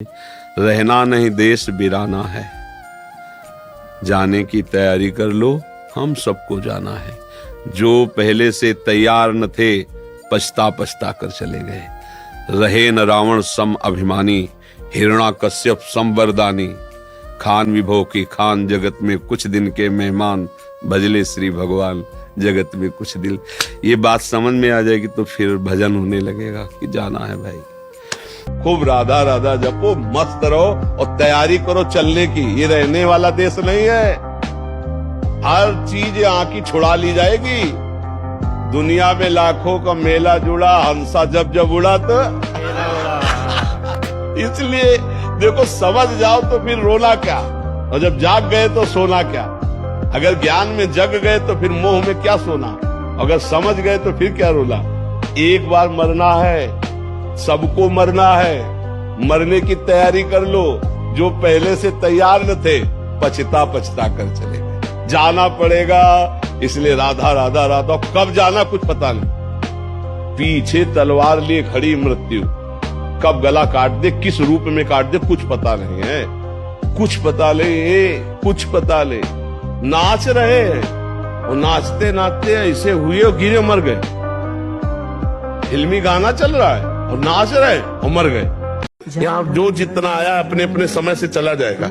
रहना नहीं देश बिराना है, जाने की तैयारी कर लो, हम सबको जाना है। जो पहले से तैयार न थे पछता पछता कर चले गए। रहे न रावण सम अभिमानी, हिरण्याकश्यप सम वरदानी। खान विभो की खान जगत में कुछ दिन के मेहमान, भजले श्री भगवान जगत में कुछ दिल। ये बात समझ में आ जाएगी तो फिर भजन होने लगेगा कि जाना है भाई। खूब राधा राधा जपो, मस्त रहो और तैयारी करो चलने की। ये रहने वाला देश नहीं है, हर चीज यहाँ की छुड़ा ली जाएगी। दुनिया में लाखों का मेला जुड़ा, हंसा जब जब उड़ा तो इसलिए देखो, समझ जाओ तो फिर रोना क्या, और जब जाग गए तो सोना क्या। अगर ज्ञान में जग गए तो फिर मोह में क्या सोना, अगर समझ गए तो फिर क्या रोना। एक बार मरना है, सबको मरना है, मरने की तैयारी कर लो। जो पहले से तैयार न थे पछता पछता कर चले गए। जाना पड़ेगा, इसलिए राधा राधा राधा। कब जाना कुछ पता नहीं, पीछे तलवार लिए खड़ी मृत्यु, कब गला काट दे, किस रूप में काट दे, कुछ पता नहीं है। कुछ पता ले, कुछ पता ले। नाच रहे हैं और नाचते नाचते ऐसे हुए और गिरे मर गए। फिल्मी गाना चल रहा है और नाच रहे और मर गए। यहाँ जो जितना आया अपने अपने समय से चला जाएगा,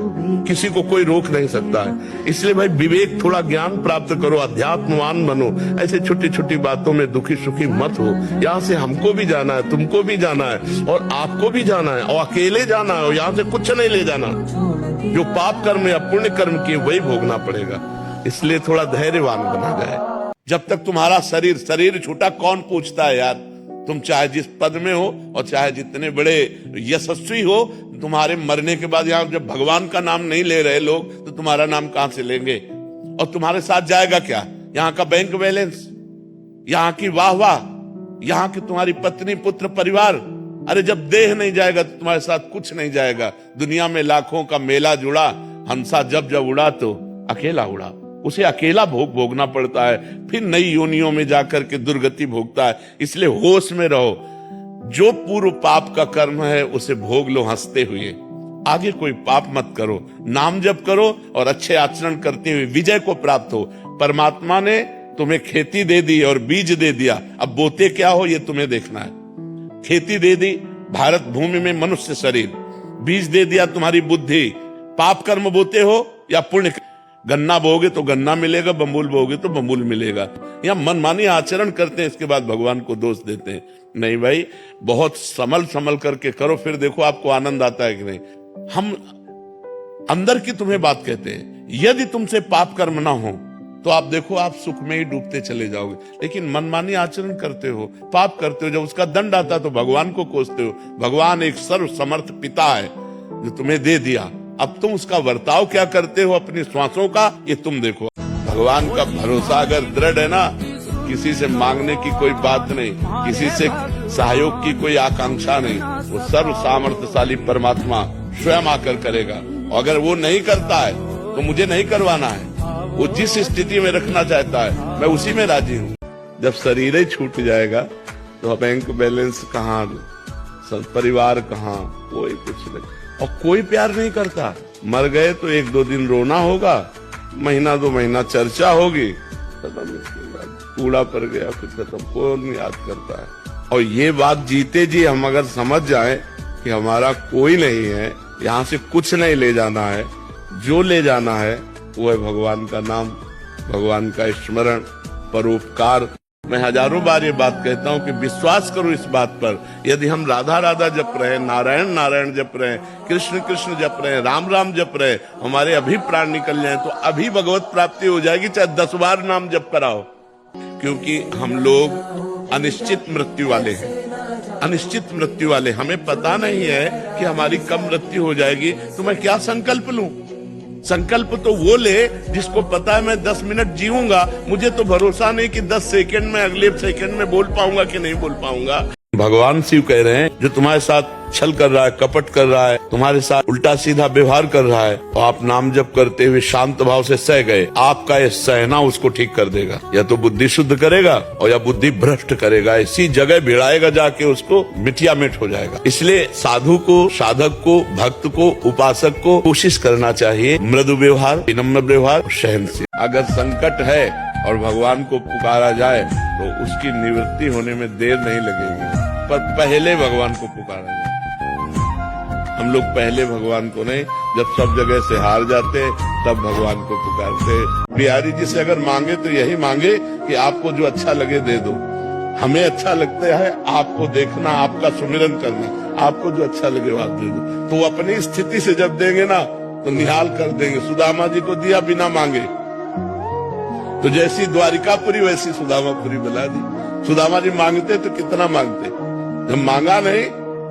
किसी को कोई रोक नहीं सकता है। इसलिए भाई विवेक, थोड़ा ज्ञान प्राप्त करो, अध्यात्मवान बनो। ऐसे छोटी छोटी बातों में दुखी सुखी मत हो। यहाँ से हमको भी जाना है, तुमको भी जाना है और आपको भी जाना है, और अकेले जाना है। और यहाँ से कुछ नहीं ले जाना। जो पाप कर्म या पुण्य कर्म किए वही भोगना पड़ेगा। इसलिए थोड़ा धैर्यवान बना जाए। जब तक तुम्हारा शरीर छूटा, कौन पूछता है यार। तुम चाहे जिस पद में हो और चाहे जितने बड़े यशस्वी हो, तुम्हारे मरने के बाद यहाँ जब भगवान का नाम नहीं ले रहे लोग, तो तुम्हारा नाम कहां से लेंगे। और तुम्हारे साथ जाएगा क्या, यहाँ का बैंक बैलेंस, यहाँ की वाह वाह, यहाँ की तुम्हारी पत्नी पुत्र परिवार। अरे जब देह नहीं जाएगा तो तुम्हारे साथ कुछ नहीं जाएगा। दुनिया में लाखों का मेला जुड़ा, हंसा जब जब उड़ा तो अकेला उड़ा। उसे अकेला भोगना पड़ता है, फिर नई योनियों में जाकर के दुर्गति भोगता है। इसलिए होश में रहो। जो पूर्व पाप का कर्म है उसे भोग लो हंसते हुए। आगे कोई पाप मत करो, नाम जप करो और अच्छे आचरण करते हुए विजय को प्राप्त हो। परमात्मा ने तुम्हें खेती दे दी और बीज दे दिया, अब बोते क्या हो ये तुम्हें देखना है। खेती दे दी भारत भूमि में मनुष्य शरीर, बीज दे दिया तुम्हारी बुद्धि। पाप कर्म बोते हो या पुण्य, गन्ना बोगे तो गन्ना मिलेगा, बम्बुल बोगे तो बम्बुल मिलेगा। या मनमानी आचरण करते हैं, इसके बाद भगवान को दोष देते हैं। नहीं भाई, बहुत संभल करके करो, फिर देखो आपको आनंद आता है कि नहीं। हम अंदर की तुम्हें बात कहते हैं। यदि तुमसे पाप कर्म ना हो तो आप देखो आप सुख में ही डूबते चले जाओगे। लेकिन मनमानी आचरण करते हो, पाप करते हो, जब उसका दंड आता तो भगवान को कोसते हो। भगवान एक सर्व समर्थ पिता है जो तुम्हें दे दिया। अब तुम उसका वर्ताव क्या करते हो अपनी श्वासों का, ये तुम देखो। भगवान का भरोसा अगर दृढ़ है ना, किसी से मांगने की कोई बात नहीं, किसी से सहयोग की कोई आकांक्षा नहीं। वो सर्व सामर्थ्यशाली परमात्मा स्वयं आकर करेगा। और अगर वो नहीं करता है तो मुझे नहीं करवाना है। वो जिस स्थिति में रखना चाहता है मैं उसी में राजी हूँ। जब शरीर ही छूट जाएगा तो बैंक बैलेंस कहाँ, परिवार कहाँ, कोई कुछ नहीं। और कोई प्यार नहीं करता। मर गए तो 1-2 दिन रोना होगा, महीना 2 महीना चर्चा होगी, खत्म। इसके बाद कूड़ा पर गया, कुछ खत्म, कौन याद करता है। और ये बात जीते जी हम अगर समझ जाएं कि हमारा कोई नहीं है, यहाँ से कुछ नहीं ले जाना है, जो ले जाना है वो है भगवान का नाम, भगवान का स्मरण, परोपकार। मैं हजारों बार ये बात कहता हूँ कि विश्वास करो इस बात पर। यदि हम राधा राधा जप रहे, नारायण नारायण जप रहे, कृष्ण कृष्ण जप रहे, राम राम जप रहे, हमारे अभी प्राण निकल जाए तो अभी भगवत प्राप्ति हो जाएगी, चाहे 10 बार नाम जप कराओ। क्योंकि हम लोग अनिश्चित मृत्यु वाले हैं, अनिश्चित मृत्यु वाले। हमें पता नहीं है कि हमारी कब मृत्यु हो जाएगी, तो मैं क्या संकल्प लूं। संकल्प तो वो ले जिसको पता है मैं 10 मिनट जीऊंगा। मुझे तो भरोसा नहीं कि 10 सेकंड में, अगले सेकंड में बोल पाऊंगा कि नहीं बोल पाऊंगा। भगवान शिव कह रहे हैं जो तुम्हारे साथ छल कर रहा है, कपट कर रहा है, तुम्हारे साथ उल्टा सीधा व्यवहार कर रहा है, तो आप नाम जप करते हुए शांत भाव से सह गए, आपका ये सहना उसको ठीक कर देगा। या तो बुद्धि शुद्ध करेगा और या बुद्धि भ्रष्ट करेगा, इसी जगह भिड़ाएगा, जाके उसको मिटिया मिट हो जाएगा। इसलिए साधु को, साधक को, भक्त को, उपासक को कोशिश करना चाहिए मृदु व्यवहार, विनम्र व्यवहार, सहनशील। अगर संकट है और भगवान को पुकारा जाए तो उसकी निवृत्ति होने में देर नहीं लगेगी, पर पहले भगवान को पुकारा जाए। हम लोग पहले भगवान को नहीं, जब सब जगह से हार जाते तब भगवान को पुकारते। बिहारी जी से अगर मांगे तो यही मांगे कि आपको जो अच्छा लगे दे दो। हमें अच्छा लगता है आपको देखना, आपका सुमिरन करना, आपको जो अच्छा लगे वो आप दे दो। तो अपनी स्थिति से जब देंगे ना तो निहाल कर देंगे। सुदामा जी को दिया बिना मांगे, तो जैसी द्वारिकापुरी वैसी सुदामापुरी बना दी। सुदामा जी मांगते तो कितना मांगते, जब मांगा नहीं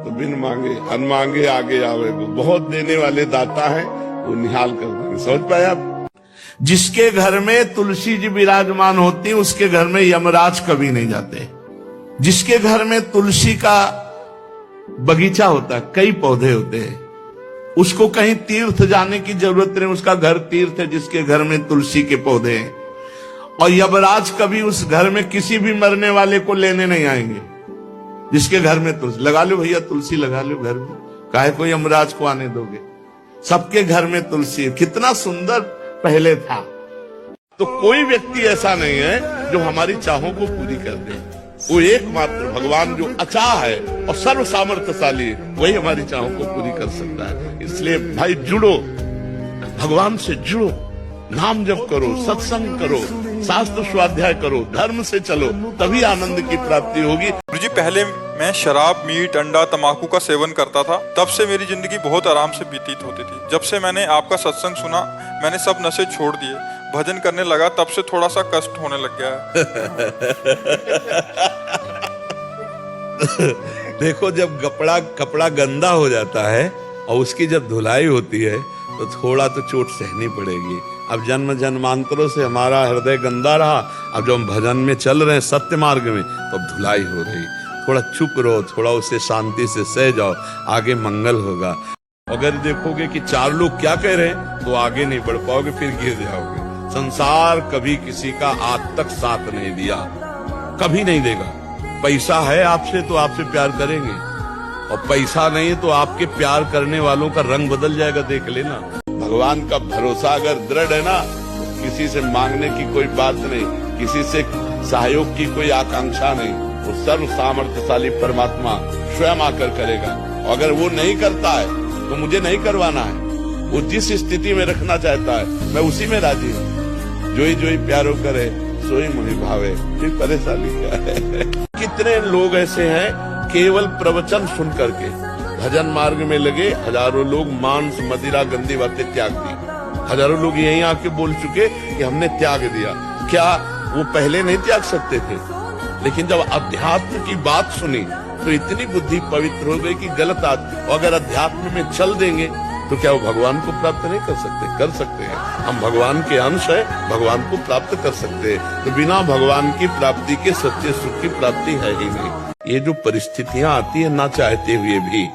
तो बिन मांगे अनमांगे आगे आवे। बहुत देने वाले दाता हैं, वो निहाल कर देंगे। समझ पाए आप? जिसके घर में तुलसी जी विराजमान होती उसके घर में यमराज कभी नहीं जाते। जिसके घर में तुलसी का बगीचा होता है, कई पौधे होते हैं, उसको कहीं तीर्थ जाने की जरूरत नहीं, उसका घर तीर्थ है जिसके घर में तुलसी के पौधे हैं। और यमराज कभी उस घर में किसी भी मरने वाले को लेने नहीं आएंगे। जिसके घर में तुलसी, लगा लो भैया तुलसी लगा लो घर में, काहे को यमराज को आने दोगे? सबके घर में तुलसी, कितना सुंदर पहले था। तो कोई व्यक्ति ऐसा नहीं है जो हमारी चाहों को पूरी कर दे। वो एकमात्र भगवान जो अचाह है और सर्व सामर्थ्यशाली है, वही हमारी चाहों को पूरी कर सकता है। इसलिए भाई जुड़ो, भगवान से जुड़ो, नाम जप करो, सत्संग करो, शास्त्र स्वाध्याय करो, धर्म से चलो, तभी आनंद की प्राप्ति होगी। गुरुजी, पहले मैं शराब, मीट, अंडा, तंबाकू का सेवन करता था। तब से मेरी जिंदगी बहुत आराम से व्यतीत होती थी। जब से मैंने आपका सत्संग सुना, मैंने सब नशे छोड़ दिए, भजन करने लगा, तब से थोड़ा सा कष्ट होने लग गया है। देखो, जब कपड़ा गंदा हो जाता है और उसकी जब धुलाई होती है तो थोड़ा तो चोट सहनी पड़ेगी। अब जन्म जन्मांतरों से हमारा हृदय गंदा रहा, अब जब हम भजन में चल रहे हैं, सत्य मार्ग में, तो अब धुलाई हो रही। थोड़ा चुप रहो, थोड़ा उसे शांति से सह जाओ, आगे मंगल होगा। अगर देखोगे कि चार लोग क्या कह रहे हैं तो आगे नहीं बढ़ पाओगे, फिर गिर जाओगे। संसार कभी किसी का आज तक साथ नहीं दिया, कभी नहीं देगा। पैसा है आपसे तो आपसे प्यार करेंगे, और पैसा नहीं तो आपके प्यार करने वालों का रंग बदल जाएगा, देख लेना। भगवान का भरोसा अगर दृढ़ है ना, किसी से मांगने की कोई बात नहीं, किसी से सहयोग की कोई आकांक्षा नहीं। वो सर्व सामर्थ्यशाली परमात्मा स्वयं आकर करेगा। अगर वो नहीं करता है तो मुझे नहीं करवाना है। वो जिस स्थिति में रखना चाहता है मैं उसी में राजी हूँ। जोई जोई प्यारो करे सोई मोहि भावे, फिर परेशानी क्या है? कितने लोग ऐसे हैं केवल प्रवचन सुन करके भजन मार्ग में लगे, हजारों लोग मांस, मदिरा, गंदी बातें त्याग दी। हजारों लोग यहीं आके बोल चुके कि हमने त्याग दिया। क्या वो पहले नहीं त्याग सकते थे? लेकिन जब अध्यात्म की बात सुनी तो इतनी बुद्धि पवित्र हो गई कि गलत आदमी, अगर अध्यात्म में चल देंगे तो क्या वो भगवान को प्राप्त नहीं कर सकते? कर सकते हैं। हम भगवान के अंश है, भगवान को प्राप्त कर सकते हैं। तो बिना भगवान की प्राप्ति के सच्चे सुख की प्राप्ति है ही नहीं। ये जो परिस्थितियां आती है ना चाहते हुए भी,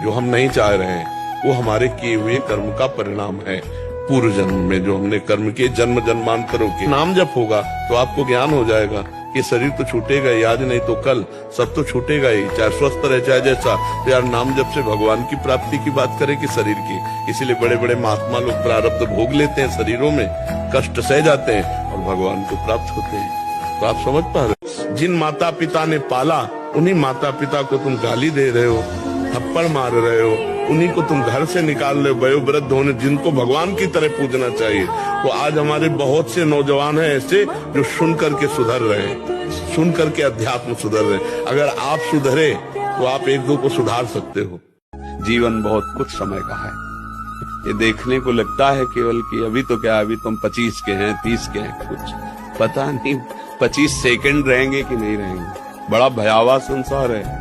जो हम नहीं चाह रहे हैं, वो हमारे किए हुए कर्म का परिणाम है। पूर्व जन्म में जो हमने कर्म किए, जन्म जन्मांतरों के। नाम जप होगा तो आपको ज्ञान हो जाएगा कि शरीर तो छूटेगा ही, आज नहीं तो कल, सब तो छूटेगा ही, चाहे स्वस्थ रहे चाहे जैसा। तो यार नाम जप से भगवान की प्राप्ति की बात करें कि शरीर की? इसीलिए बड़े बड़े महात्मा लोग प्रारब्ध भोग लेते हैं, शरीरों में कष्ट सह जाते हैं और भगवान को प्राप्त होते हैं। तो आप समझ पा रहे हो? जिन माता पिता ने पाला उन्हीं माता पिता को तुम गाली दे रहे हो, थप्पड़ मार रहे हो, उन्हीं को तुम घर से निकाल रहे हो। वयोवृद्ध होने जिनको भगवान की तरह पूजना चाहिए, तो आज हमारे बहुत से नौजवान हैं ऐसे जो सुन करके सुधर रहे हैं, सुन करके अध्यात्म सुधर रहे हैं। अगर आप सुधरे तो आप एक दो को सुधार सकते हो। जीवन बहुत कुछ समय का है। ये देखने को लगता है केवल कि अभी तो क्या, अभी तुम 25 के हैं, 30 के हैं, कुछ पता नहीं 25 सेकंड रहेंगे कि नहीं रहेंगे। बड़ा भयावह संसार है।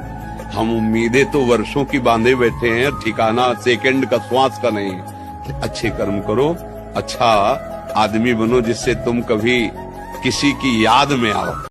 हम उम्मीदें तो वर्षों की बांधे बैठे हैं, ठिकाना सेकंड का, श्वास का नहीं। अच्छे कर्म करो, अच्छा आदमी बनो, जिससे तुम कभी किसी की याद में आओ।